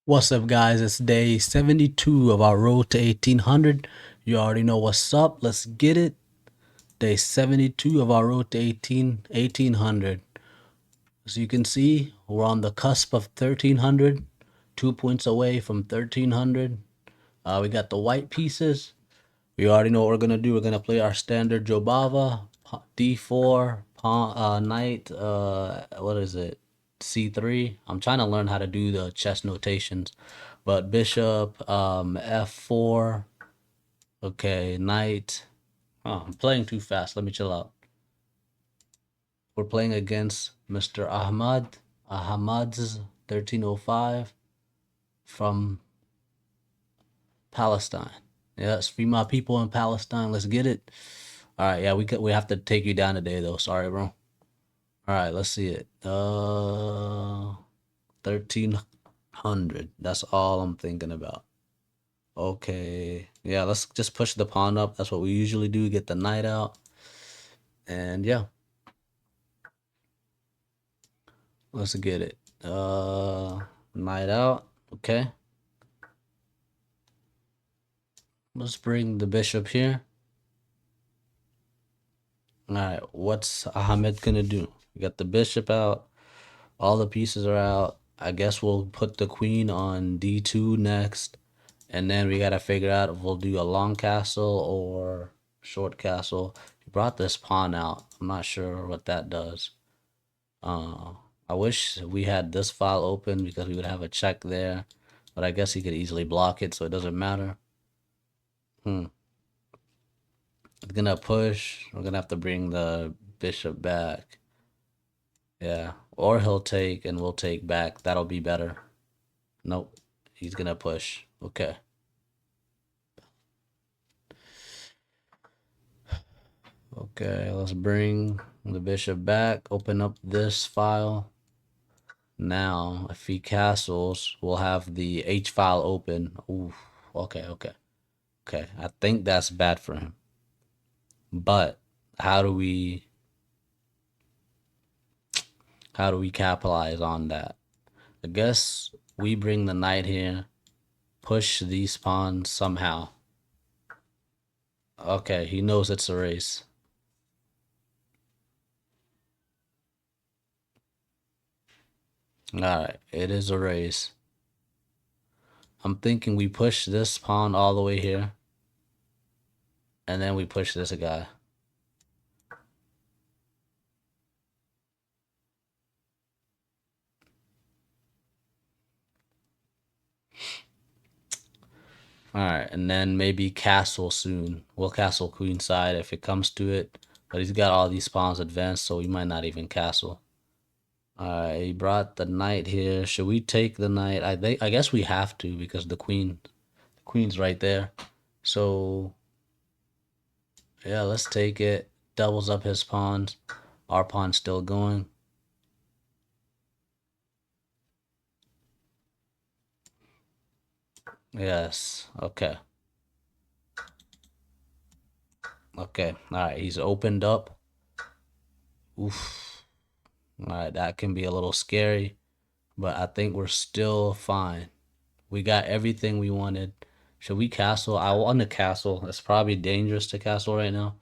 What's up, guys? It's day 72 of our road to 1800. You already know what's up. Let's get it. Day 72 of our road to 1800. As you can see, we're on the cusp of 1300, 2 points away from 1300. We got the white pieces. We already know what we're gonna do. We're gonna play our standard Jobava, D4, pawn, knight. What is it? C3. I'm trying to learn how to do the chess notations, but bishop, F4. Okay, knight. Oh, I'm playing too fast. Let me chill out. We're playing against Mr. Ahmad's 1305 from Palestine. Yes, free my people in Palestine. Let's get it. All right, yeah, we have to take you down today though. Sorry, bro. All right, let's see it. 1300. That's all I'm thinking about. Okay. Yeah, let's just push the pawn up. That's what we usually do. Get the knight out. And yeah, let's get it. Knight out. Okay. Let's bring the bishop here. All right, what's Ahmed gonna do? We got the bishop out. All the pieces are out. I guess we'll put the queen on d2 next. And then we gotta figure out if we'll do a long castle or short castle. He brought this pawn out. I'm not sure what that does. Uh, I wish we had this file open because we would have a check there. But I guess he could easily block it, so it doesn't matter. Hmm. It's gonna push. We're gonna have to bring the bishop back. Yeah. Or he'll take and we'll take back. That'll be better. Nope. He's gonna push. Okay. Okay, let's bring the bishop back. Open up this file. Now, if he castles, we'll have the H file open. Ooh, okay, okay. Okay, I think that's bad for him. But how do we capitalize on that? I guess we bring the knight here, push these pawns somehow. Okay, he knows it's a race. All right, it is a race. I'm thinking we push this pawn all the way here, and then we push this guy. All right, and then maybe castle soon. We'll castle queenside if it comes to it, but he's got all these pawns advanced, so we might not even castle. All right, he brought the knight here. Should we take the knight? I guess we have to because the queen's right there. So yeah, let's take it. Doubles up his pawns. Our pawn's still going. Yes. Okay. Okay. All right. He's opened up. Oof. All right. That can be a little scary, but I think we're still fine. We got everything we wanted. Should we castle? I want to castle. It's probably dangerous to castle right now,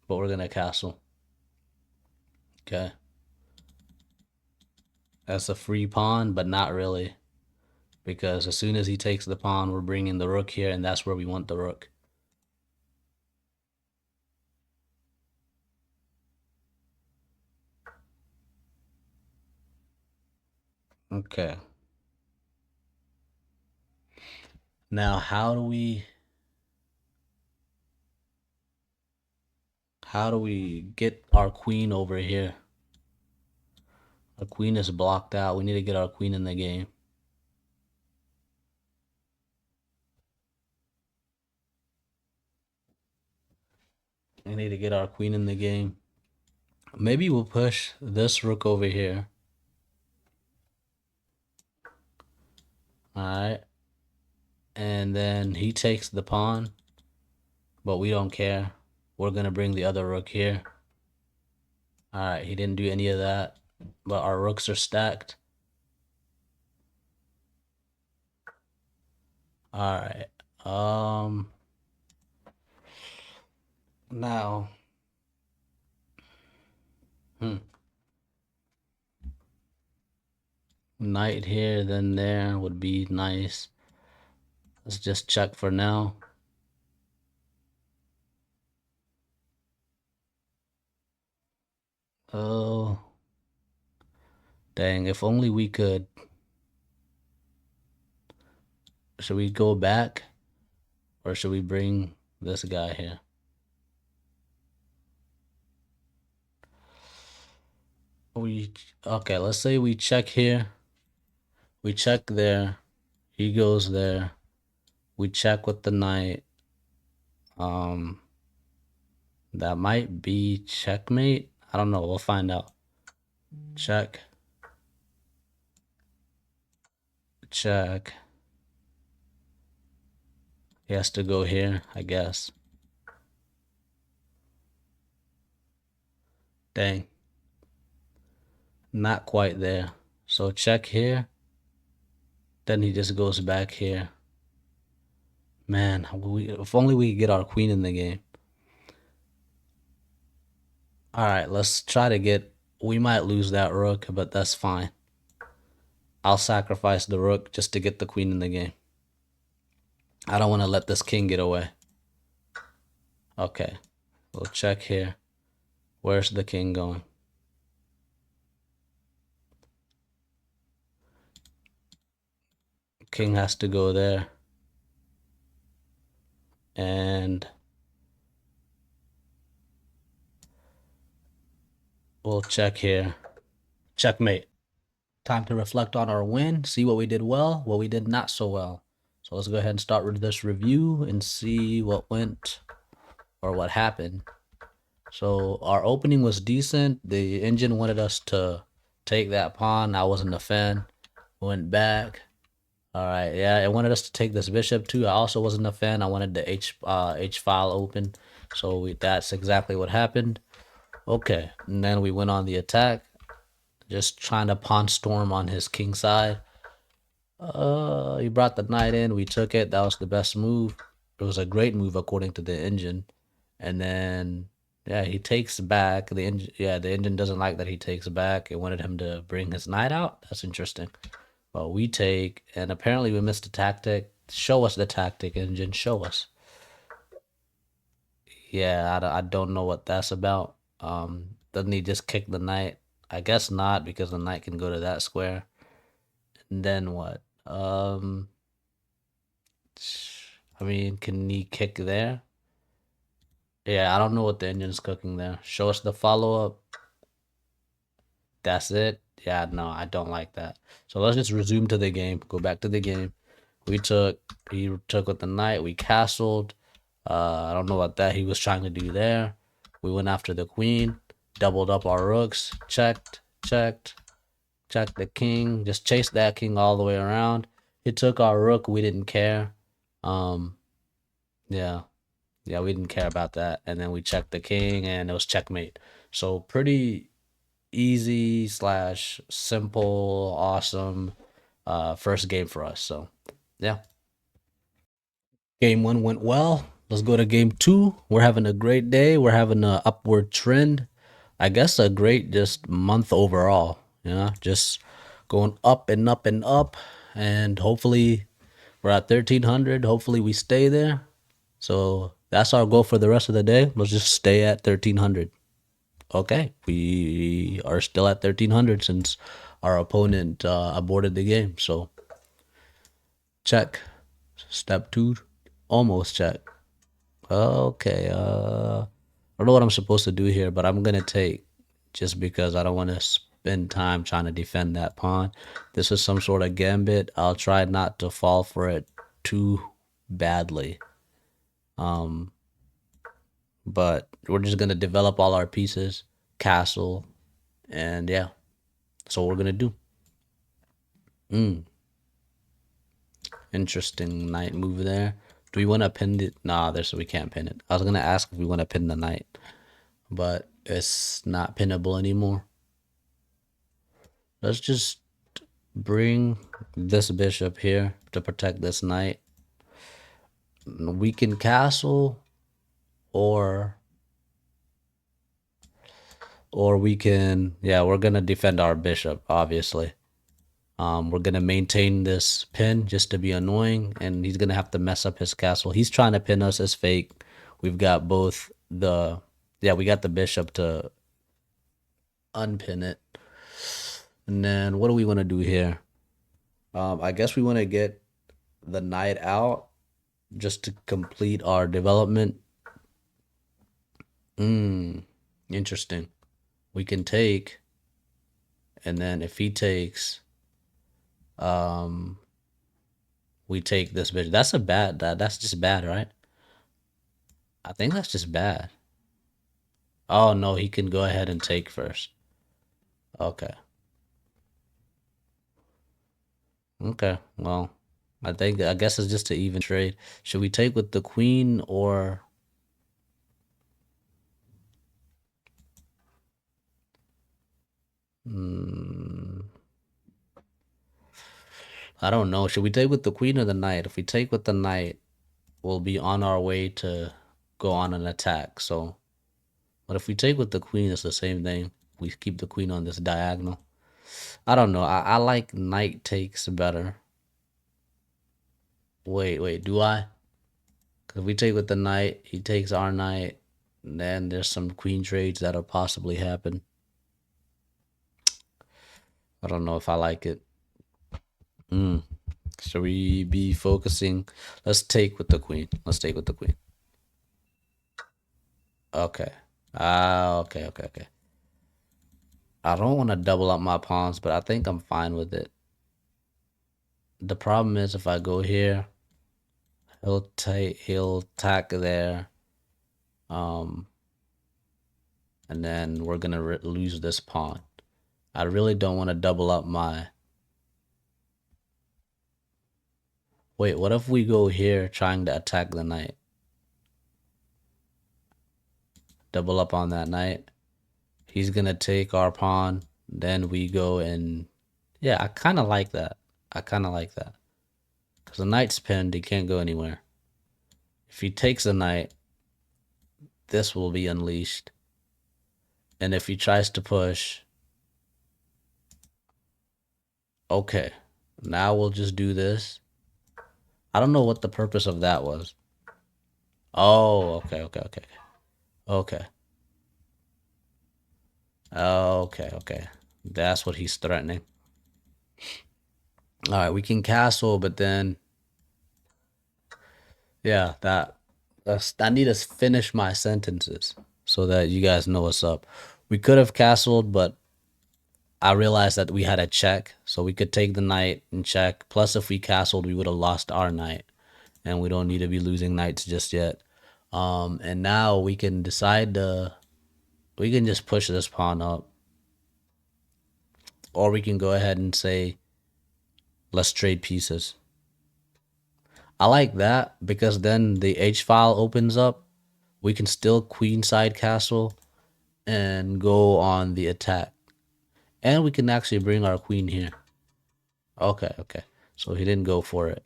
but we're gonna castle. Okay. That's a free pawn, but not really. Because as soon as he takes the pawn, we're bringing the rook here, and that's where we want the rook. Okay. Now, how do we get our queen over here? Our queen is blocked out. We need to get our queen in the game. We need to get our queen in the game. Maybe we'll push this rook over here. All right. And then he takes the pawn, but we don't care. We're gonna bring the other rook here. All right, he didn't do any of that, but our rooks are stacked. All right. Now, hmm, knight here, then there would be nice. Let's just check for now. Oh, dang! If only we could. Should we go back, or should we bring this guy here? We okay. Let's say we check here. We check there. He goes there. We check with the knight. Um, that might be checkmate. I don't know. We'll find out. Check. Check. He has to go here, I guess. Dang. Not quite there. So check here. Then he just goes back here. Man, if only we could get our queen in the game. All right, let's try to get. We might lose that rook, but that's fine. I'll sacrifice the rook just to get the queen in the game. I don't want to let this king get away. Okay, we'll check here. Where's the king going? King has to go there. And we'll check here. Checkmate. Time to reflect on our win, see what we did well, what we did not so well. So let's go ahead and start with this review and see what went or what happened. So our opening was decent. The engine wanted us to take that pawn. I wasn't a fan. Went back. All right, yeah, it wanted us to take this bishop too. I also wasn't a fan. I wanted the H file open. So that's exactly what happened. Okay, and then we went on the attack, just trying to pawn storm on his king side. He brought the knight in. We took it. That was the best move. It was a great move according to the engine. And then, yeah, he takes back. The engine, yeah, the engine doesn't like that he takes back. It wanted him to bring his knight out. That's interesting. Well, we take, and apparently we missed a tactic. Show us the tactic, engine. Show us. Yeah, I don't know what that's about. Doesn't he just kick the knight? I guess not, because the knight can go to that square. And then what? I mean, can he kick there? Yeah, I don't know what the engine's cooking there. Show us the follow up. That's it. Yeah, no, I don't like that. So let's just resume to the game. Go back to the game. He took with the knight. We castled. I don't know what that he was trying to do there. We went after the queen, doubled up our rooks, checked the king, just chased that king all the way around. He took our rook. We didn't care. Um, yeah. Yeah, we didn't care about that. And then we checked the king and it was checkmate. So pretty easy slash simple, awesome first game for us. So yeah. Game one went well. Let's go to game two. We're having a great day. We're having an upward trend. I guess a great just month overall. Just going up and up and up. And hopefully we're at 1300. Hopefully we stay there. So that's our goal for the rest of the day. Let's just stay at 1300. Okay, we are still at 1300 since our opponent aborted the game. So check. Step two, almost check. Okay, I don't know what I'm supposed to do here, but I'm gonna take just because I don't want to spend time trying to defend that pawn. This is some sort of gambit. I'll try not to fall for it too badly. But we're just gonna develop all our pieces, castle, and yeah, that's what we're gonna do. Interesting knight move there. Do we want to pin it? Nah, there's we can't pin it. I was gonna ask if we want to pin the knight, but it's not pinnable anymore. Let's just bring this bishop here to protect this knight. We can castle, or we can, yeah, we're gonna defend our bishop, obviously. We're gonna maintain this pin just to be annoying, and he's gonna have to mess up his castle. He's trying to pin us as fake. We've got both the, yeah, we got the bishop to unpin it. And then what do we want to do here? I guess we want to get the knight out just to complete our development. Interesting. We can take, and then if he takes, um, we take this bitch. That's a bad. That's just bad, right? I think that's just bad. Oh no, he can go ahead and take first. Okay. Okay. Well, I guess it's just an even trade. Should we take with the queen, or mm, I don't know. Should we take with the queen or the knight? If we take with the knight, we'll be on our way to go on an attack. So, but if we take with the queen, it's the same thing. We keep the queen on this diagonal. I don't know. I like knight takes better. Wait, do I? Because if we take with the knight, he takes our knight, and then there's some queen trades that'll possibly happen. I don't know if I like it. Mm. Should we be focusing? Let's take with the queen. Let's take with the queen. Okay. Okay. I don't want to double up my pawns, but I think I'm fine with it. The problem is if I go here, he'll attack there, um, and then we're gonna lose this pawn. I really don't want to double up my. Wait, what if we go here trying to attack the knight? Double up on that knight. He's gonna take our pawn. Then we go and, yeah, I kind of like that. I kind of like that. Because the knight's pinned, he can't go anywhere. If he takes the knight, this will be unleashed. And if he tries to push, okay, now we'll just do this. I don't know what the purpose of that was. Oh, okay. Okay. Okay. That's what he's threatening. All right, we can castle, but then, yeah, I need to finish my sentences so that you guys know what's up. We could have castled, but I realized that we had a check, so we could take the knight and check. Plus, if we castled, we would have lost our knight, and we don't need to be losing knights just yet. And now we can decide to, we can just push this pawn up, or we can go ahead and say, let's trade pieces. I like that because then the H file opens up. We can still queenside castle and go on the attack. And we can actually bring our queen here. Okay. So he didn't go for it.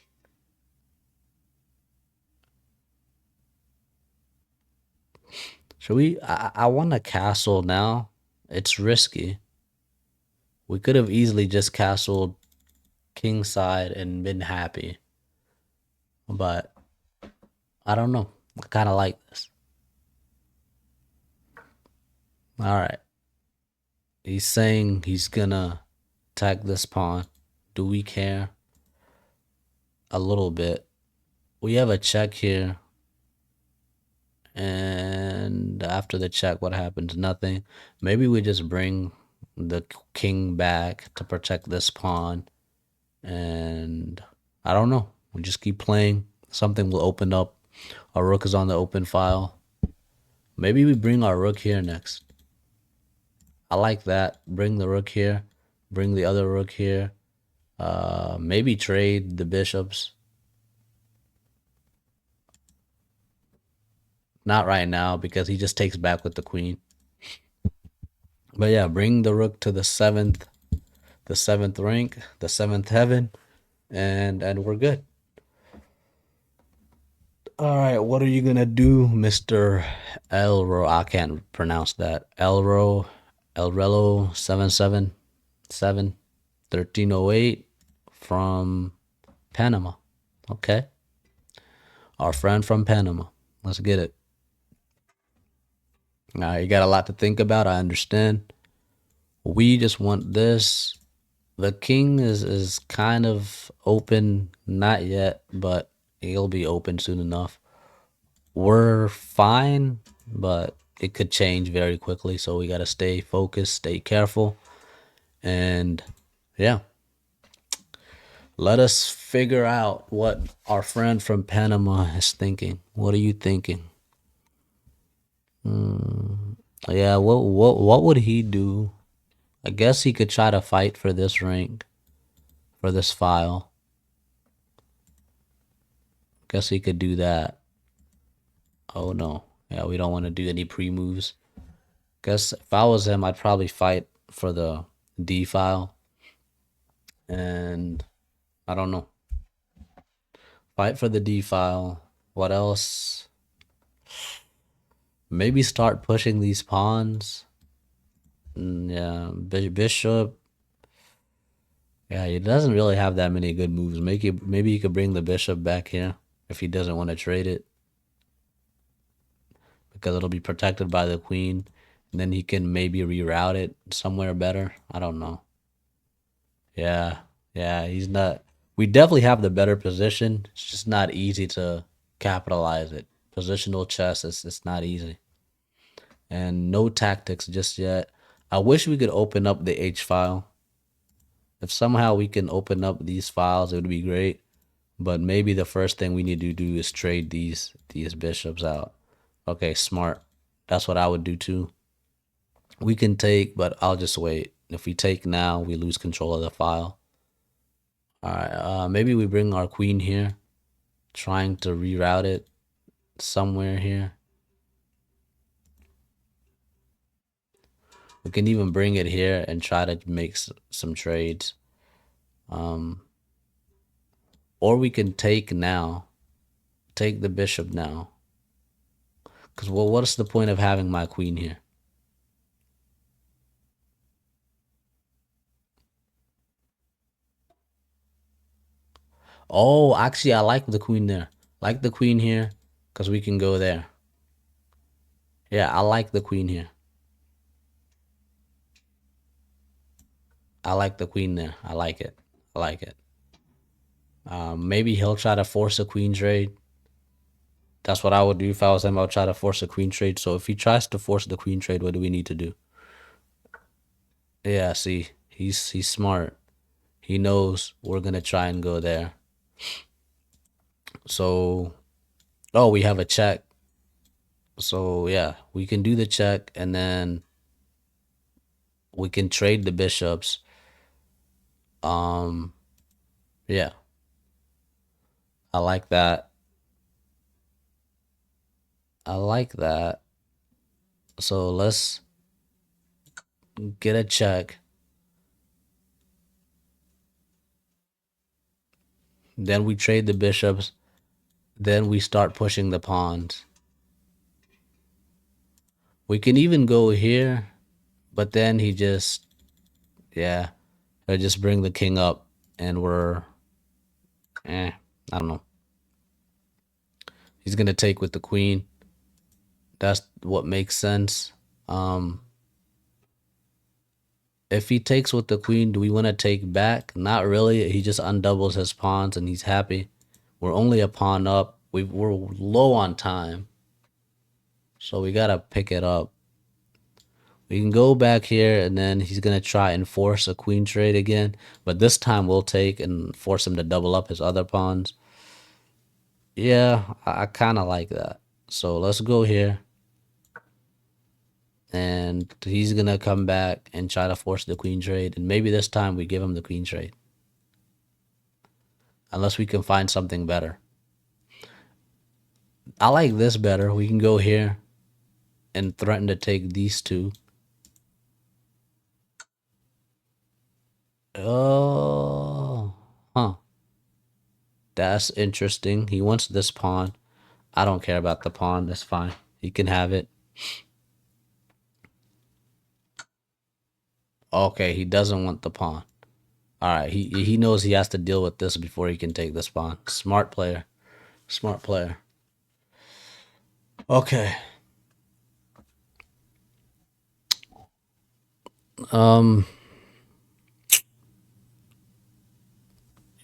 Should we? I want a castle now. It's risky. We could have easily just castled kingside and been happy. But I don't know. I kind of like this. All right. He's saying he's gonna attack this pawn. Do we care? A little bit. We have a check here. And after the check, what happens? Nothing. Maybe we just bring the king back to protect this pawn. And I don't know. We just keep playing. Something will open up. Our rook is on the open file. Maybe we bring our rook here next. I like that. Bring the rook here. Bring the other rook here. Maybe trade the bishops. Not right now because he just takes back with the queen. But yeah, bring the rook to the seventh rank, the seventh heaven, and we're good. All right, what are you gonna do, Mr. Elro? I can't pronounce that. Elrelo 777 1308 from Panama. Okay, our friend from Panama. Let's get it. Now you got a lot to think about. I understand. We just want this. The king is kind of open, not yet, but he'll be open soon enough. We're fine, but it could change very quickly. So we got to stay focused, stay careful. And yeah, let us figure out what our friend from Panama is thinking. What are you thinking? Yeah, what would he do? I guess he could try to fight for this rank, for this file. Guess he could do that. Oh no. Yeah, we don't want to do any pre-moves. Guess if I was him, I'd probably fight for the D file. And I don't know. Fight for the D file. What else? Maybe start pushing these pawns. Yeah, bishop. Yeah, he doesn't really have that many good moves. Maybe he could bring the bishop back here if he doesn't want to trade it because it'll be protected by the queen. And then he can maybe reroute it somewhere better. I don't know. Yeah, yeah, he's not. We definitely have the better position. It's just not easy to capitalize it. Positional chess, it's not easy. And no tactics just yet. I wish we could open up the H file. If somehow we can open up these files, it would be great. But maybe the first thing we need to do is trade these bishops out. Okay, smart. That's what I would do too. We can take, but I'll just wait. If we take now, we lose control of the file. All right, maybe we bring our queen here, trying to reroute it somewhere here. We can even bring it here and try to make some trades. Or we can take now, take the bishop now. Because, well, what's the point of having my queen here? Oh, actually, I like the queen there. Like the queen here, because we can go there. Yeah, I like the queen here. I like the queen there. I like it. I like it. Maybe he'll try to force a queen trade. That's what I would do if I was him. I would try to force a queen trade. So if he tries to force the queen trade, what do we need to do? Yeah, see, he's smart. He knows we're gonna try and go there. So, oh, we have a check. So yeah, we can do the check and then we can trade the bishops. Um, yeah, I like that. I like that. So let's get a check. Then we trade the bishops. Then we start pushing the pawns. We can even go here, but then he just, yeah, he'll just bring the king up and I don't know. He's gonna take with the queen. That's what makes sense. Um, if he takes with the queen, do we want to take back? Not really. He just undoubles his pawns and he's happy. We're only a pawn up. We're low on time, so we gotta pick it up. We can go back here and then he's gonna try and force a queen trade again, but this time we'll take and force him to double up his other pawns. Yeah, I kind of like that. So let's go here. And he's gonna come back and try to force the queen trade, and maybe this time we give him the queen trade unless we can find something better. I like this better. We can go here and threaten to take these two. Oh, huh, that's interesting. He wants this pawn. I don't care about the pawn. That's fine. He can have it. Okay, he doesn't want the pawn. All right, he knows he has to deal with this before he can take this pawn. Smart player. Smart player. Okay. Um.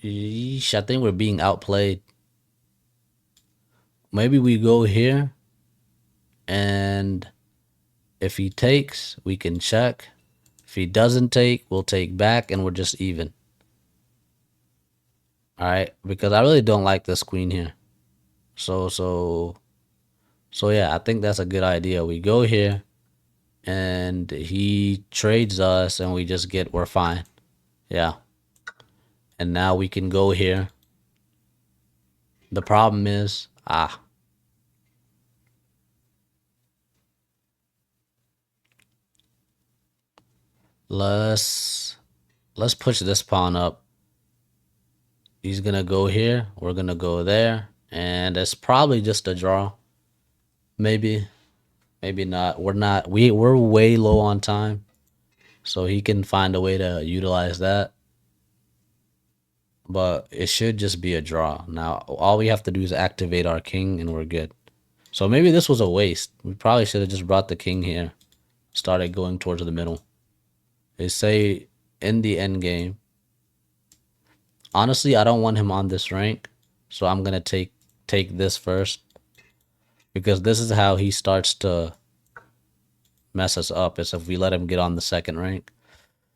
Yeesh, I think we're being outplayed. Maybe we go here, and if he takes, we can check. If he doesn't take, we'll take back, and we're just even. All right, because I really don't like this queen here. So so so yeah, I think that's a good idea. We go here, and he trades us, and we just get we're fine. Yeah, and now we can go here. The problem is let's let's push this pawn up. He's gonna go here. We're gonna go there, and it's probably just a draw. Maybe, maybe not. We're not. We're way low on time, so he can find a way to utilize that. But it should just be a draw. Now all we have to do is activate our king, and we're good. So maybe this was a waste. We probably should have just brought the king here. Started going towards the middle. They say in the end game. Honestly, I don't want him on this rank, so I'm gonna take this first because this is how he starts to mess us up. Is if we let him get on the second rank,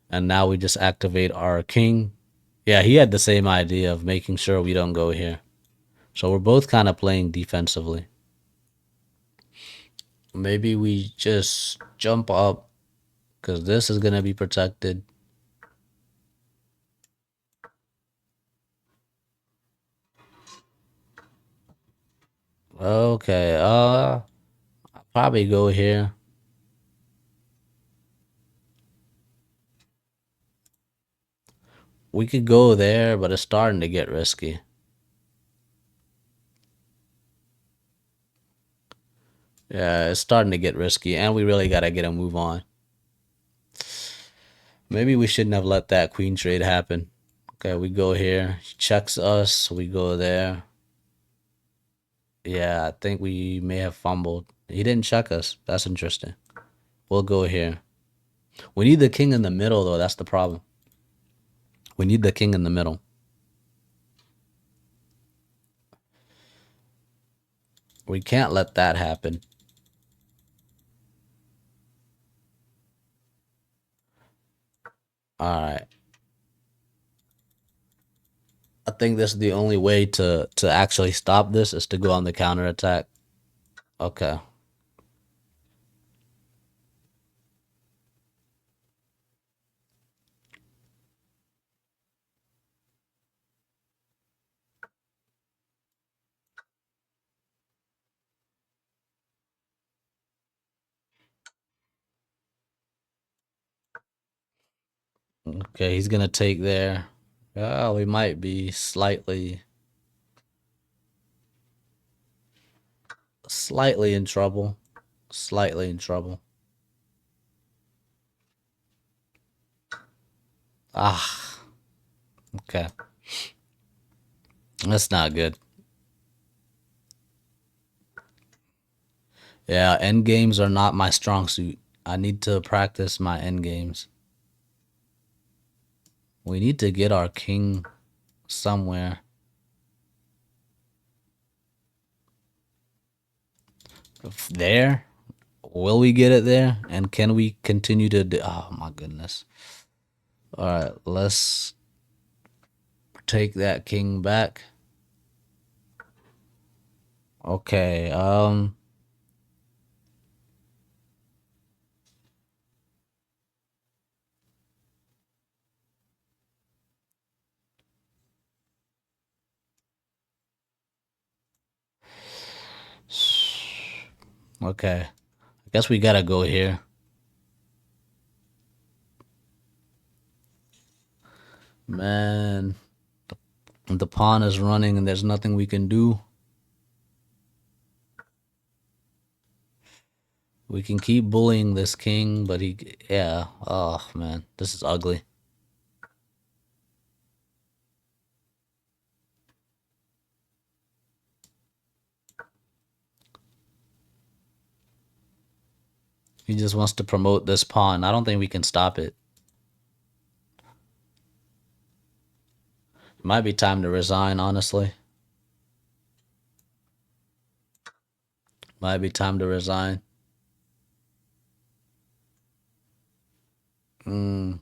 and now we just activate our king. Yeah, he had the same idea of making sure we don't go here. So we're both kind of playing defensively. Maybe we just jump up because this is gonna be protected. Okay, I'll probably go here. We could go there, but it's starting to get risky. Yeah, it's starting to get risky, and we really gotta get a move on. Maybe we shouldn't have let that queen trade happen. Okay, we go here. He checks us. We go there. Yeah, I think we may have fumbled. He didn't check us. That's interesting. We'll go here. We need the king in the middle, though. That's the problem. We need the king in the middle. We can't let that happen. All right. I think this is the only way to actually stop this is to go on the counter attack. Okay. Okay, he's gonna take there. Yeah, we might be slightly in trouble. Slightly in trouble. Ah, okay. That's not good. Yeah, end games are not my strong suit. I need to practice my end games. We need to get our king somewhere. There? Will we get it there? And can we continue to do? Oh my goodness. All right, let's take that king back. Okay. Okay. I guess we gotta go here. Man, the pawn is running and there's nothing we can do. We can keep bullying this king, but yeah. Oh man, this is ugly. He just wants to promote this pawn. I don't think we can stop it. It might be time to resign, honestly. Might be time to resign. Mm,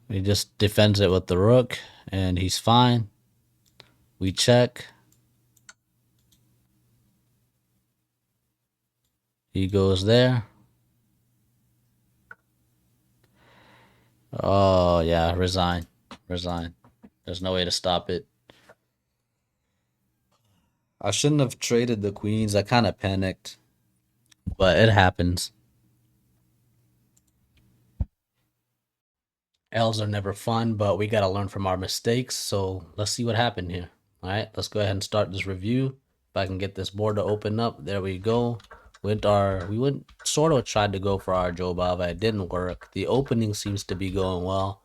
he just defends it with the rook, and he's fine. We check. He goes there. Oh yeah, resign, resign. There's no way to stop it. I shouldn't have traded the queens. I kind of panicked, but it happens. L's are never fun, but we gotta learn from our mistakes. So let's see what happened here. All right, let's go ahead and start this review. If I can get this board to open up, there we go. We went sort of tried to go for our Jobava. It didn't work. The opening seems to be going well.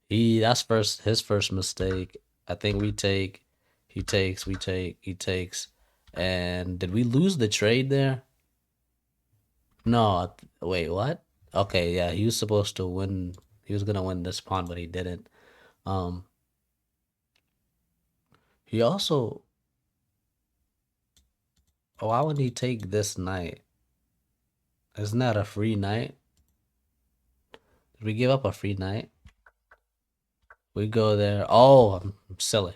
That's his first mistake. I think we take, he takes, we take, he takes. And did we lose the trade there? No, wait, what? Okay, yeah, he was supposed to win. He was gonna win this pawn, but he didn't. Um, he also, why would he take this knight? Isn't that a free knight? Did we give up a free knight? We go there. Oh, I'm silly.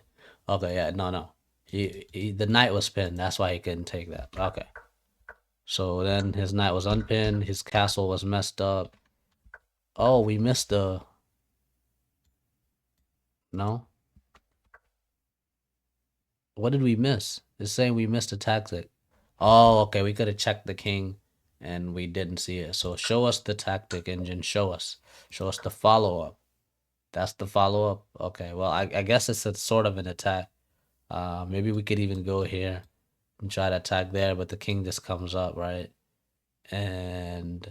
Okay, yeah, no. The knight was pinned. That's why he couldn't take that. Okay. So then his knight was unpinned. His castle was messed up. Oh, we missed the. No. What did we miss? It's saying we missed a tactic. Oh, okay. We could have checked the king and we didn't see it. So show us the tactic engine. Show us. Show us the follow up. That's the follow up. Okay. Well, I guess it's a sort of an attack. Maybe we could even go here and try to attack there, but the king just comes up, right? And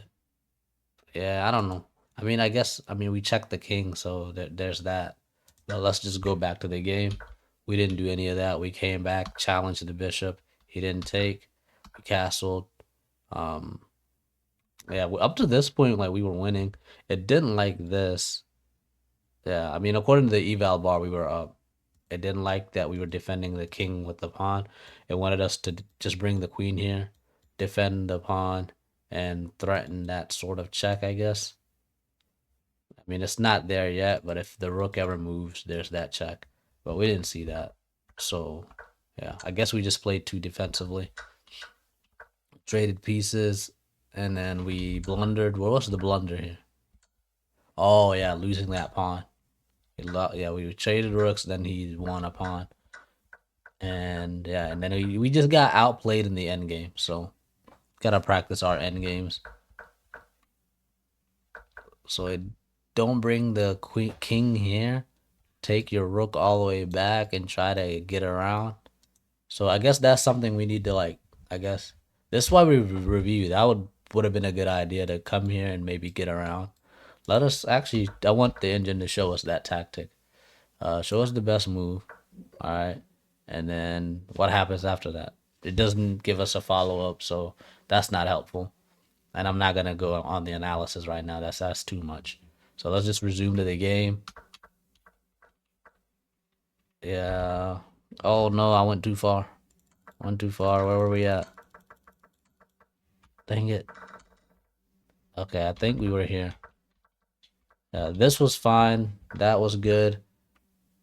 yeah, I don't know. I mean, we checked the king, so there's that. But let's just go back to the game. We didn't do any of that. We came back, challenged the bishop. He didn't take. We castled. Um, yeah, up to this point, like we were winning. It didn't like this. Yeah, I mean, according to the eval bar, we were up. It didn't like that we were defending the king with the pawn. It wanted us to just bring the queen here, defend the pawn, and threaten that sort of check, I guess. I mean, it's not there yet, but if the rook ever moves, there's that check. But we didn't see that. So, yeah, I guess we just played too defensively. Traded pieces, and then we blundered. What was the blunder here? Oh, yeah, losing that pawn. Yeah, we traded rooks, then he won a pawn. And yeah, and then we just got outplayed in the end game. So, gotta practice our end games. So, don't bring the queen king here. Take your rook all the way back and try to get around. So I guess that's something we need to like. I guess this is why we review. That would have been a good idea to come here and maybe get around. Let us actually. I want the engine to show us that tactic. Show us the best move. All right, and then what happens after that? It doesn't give us a follow up, so that's not helpful. And I'm not gonna go on the analysis right now. That's too much. So let's just resume to the game. Yeah. Oh no, I went too far. Went too far. Where were we at? Dang it. Okay, I think we were here. This was fine. That was good.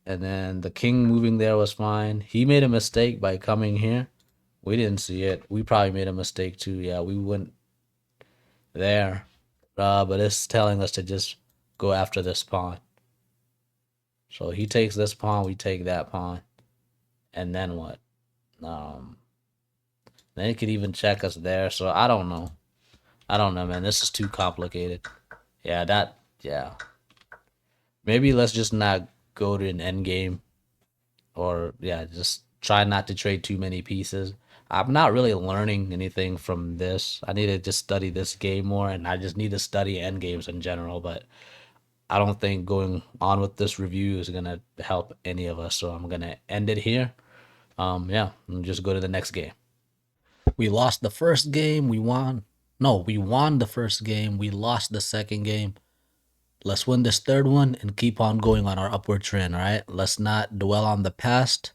And then the king moving there was fine. He made a mistake by coming here. We didn't see it. We probably made a mistake too. Yeah, we went there. But it's telling us to just go after this pawn. So he takes this pawn, we take that pawn. And then what? Um, then he could even check us there. So I don't know. I don't know, man. This is too complicated. Yeah. Maybe let's just not go to an end game. or yeah, just try not to trade too many pieces. I'm not really learning anything from this. I need to just study this game more, and I just need to study end games in general. But I don't think going on with this review is gonna help any of us. So I'm gonna end it here. Yeah, and just go to the next game. We lost the first game. We won. No, we won the first game. We lost the second game. Let's win this third one and keep on going on our upward trend, all right? Let's not dwell on the past.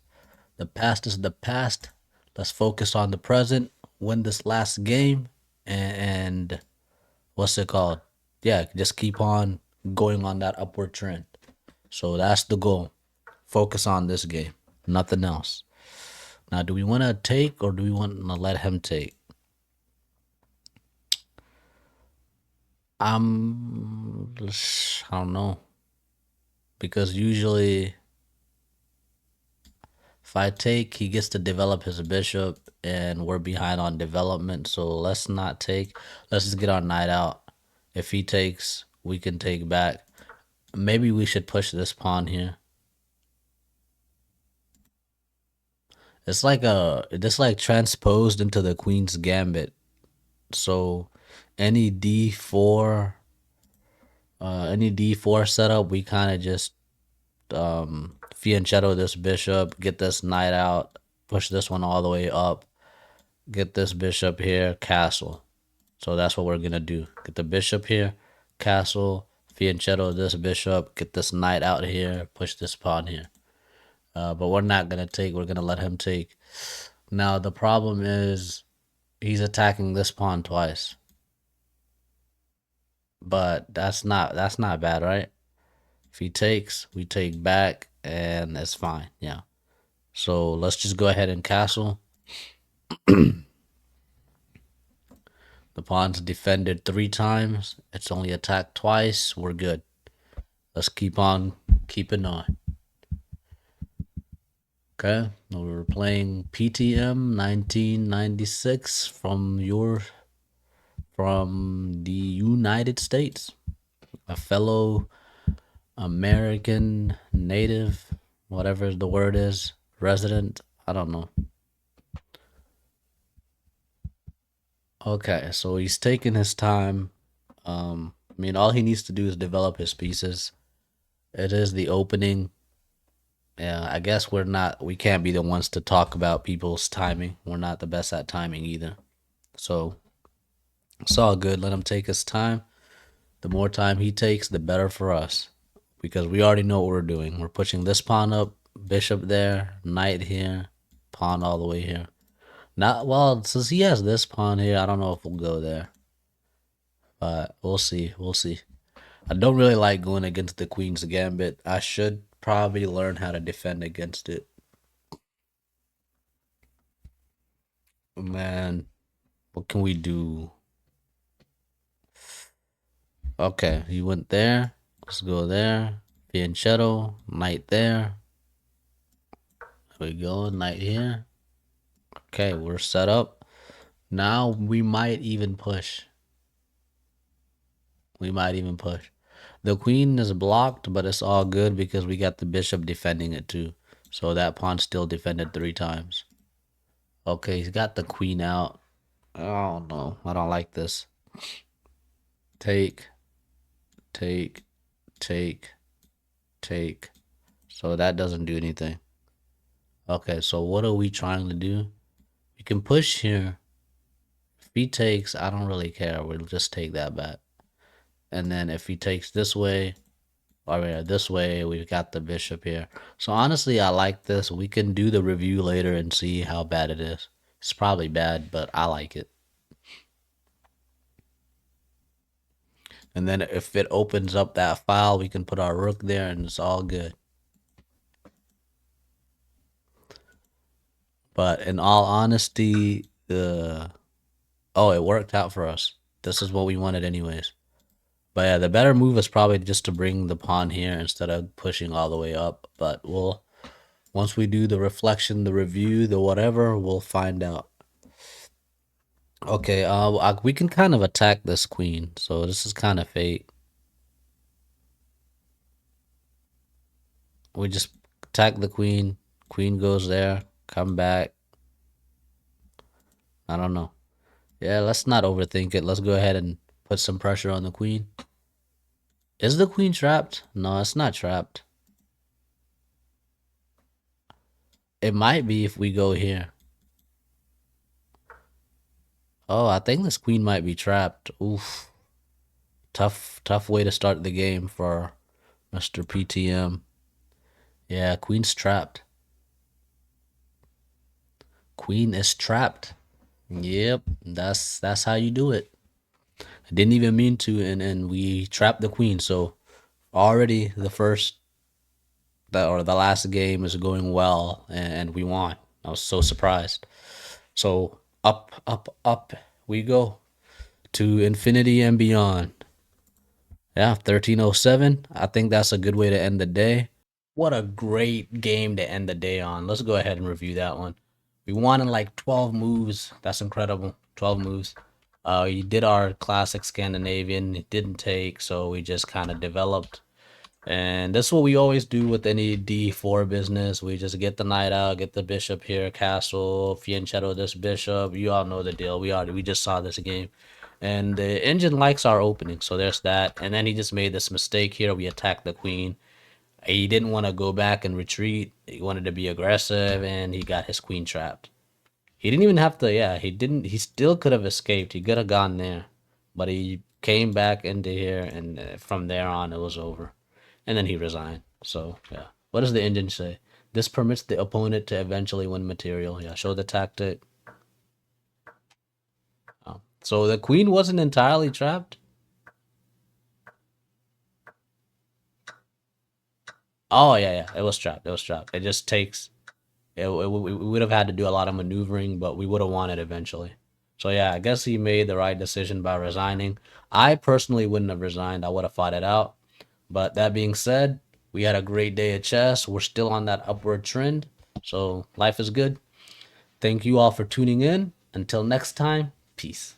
The past is the past. Let's focus on the present, win this last game, and what's it called? Yeah, just keep on going on that upward trend. So that's the goal. Focus on this game, nothing else. Now, do we want to take or do we want to let him take? I don't know. Because usually if I take, he gets to develop his bishop, and we're behind on development. So let's not take. Let's just get our knight out. If he takes, we can take back. Maybe we should push this pawn here. It's like this like transposed into the queen's gambit. So any d4 setup, we kind of just fianchetto this bishop, get this knight out, push this one all the way up, get this bishop here, castle. So that's what we're gonna do. Get the bishop here, castle, fianchetto this bishop, get this knight out here, push this pawn here. But we're not gonna take. We're gonna let him take. Now the problem is he's attacking this pawn twice, but that's not bad, right? If he takes, we take back, and it's fine. Yeah. So let's just go ahead and castle. The pawn's defended 3 times. It's only attacked twice. We're good. Let's keep on keeping on. Okay. We were playing PTM 1996 from the United States. A fellow American native, whatever the word is, resident. I don't know. Okay, so he's taking his time. I mean, all he needs to do is develop his pieces. It is the opening. Yeah, I guess we can't be the ones to talk about people's timing. We're not the best at timing either. So it's all good. Let him take his time. The more time he takes, the better for us. Because we already know what we're doing. We're pushing this pawn up, bishop there, knight here, pawn all the way here. Not well, since he has this pawn here, I don't know if we'll go there. But we'll see. We'll see. I don't really like going against the queen's gambit. I should probably learn how to defend against it. Man, what can we do? Okay, he went there. Let's go there. Fianchetto, knight there. There we go, knight here. Okay, we're set up. Now we might even push. We might even push. The queen is blocked, but it's all good because we got the bishop defending it too. So that pawn still defended 3 times. Okay, he's got the queen out. Oh no, I don't like this. Take, take, take, take. So that doesn't do anything. Okay, so what are we trying to do? We can push here. If he takes, I don't really care. We'll just take that back. And then if he takes this way, or this way, we've got the bishop here. So honestly, I like this. We can do the review later and see how bad it is. It's probably bad, but I like it. And then if it opens up that file, we can put our rook there and it's all good. But in all honesty, it worked out for us. This is what we wanted anyways. But yeah, the better move is probably just to bring the pawn here instead of pushing all the way up. But once we do the reflection, the review, the whatever, we'll find out. Okay, we can kind of attack this queen. So this is kind of fate. We just attack the queen. Queen goes there. Come back. I don't know. Yeah, let's not overthink it. Let's go ahead and put some pressure on the queen. Is the queen trapped? No, it's not trapped. It might be if we go here. Oh, I think this queen might be trapped. Oof. Tough way to start the game for Mr. PTM. Yeah, queen's trapped. Queen is trapped. Yep, that's how you do it. I didn't even mean to, and we trapped the queen. So already the last game is going well, and we won. I was so surprised. So up we go to infinity and beyond. Yeah, 1307. I think that's a good way to end the day. What a great game to end the day on. Let's go ahead and review that one. We won in like 12 moves. That's incredible. 12 moves. We did our classic Scandinavian. It didn't take, so we just kind of developed. And that's what we always do with any D4 business. We just get the knight out, get the bishop here, castle, fianchetto this bishop. You all know the deal. We just saw this game. And the engine likes our opening, so there's that. And then he just made this mistake here. We attacked the queen. He didn't want to go back and retreat. He wanted to be aggressive, and he got his queen trapped. He didn't even have to. Yeah, he didn't. He still could have escaped. He could have gone there, but he came back into here, and from there on, it was over. And then he resigned. So yeah, what does the engine say? This permits the opponent to eventually win material. Yeah, show the tactic. Oh. So the queen wasn't entirely trapped. Oh yeah, yeah, it was trapped. It was trapped. It just takes. We would have had to do a lot of maneuvering, but we would have won it eventually. So yeah, I guess he made the right decision by resigning. I personally wouldn't have resigned. I would have fought it out. But that being said, we had a great day of chess. We're still on that upward trend. So life is good. Thank you all for tuning in. Until next time, peace.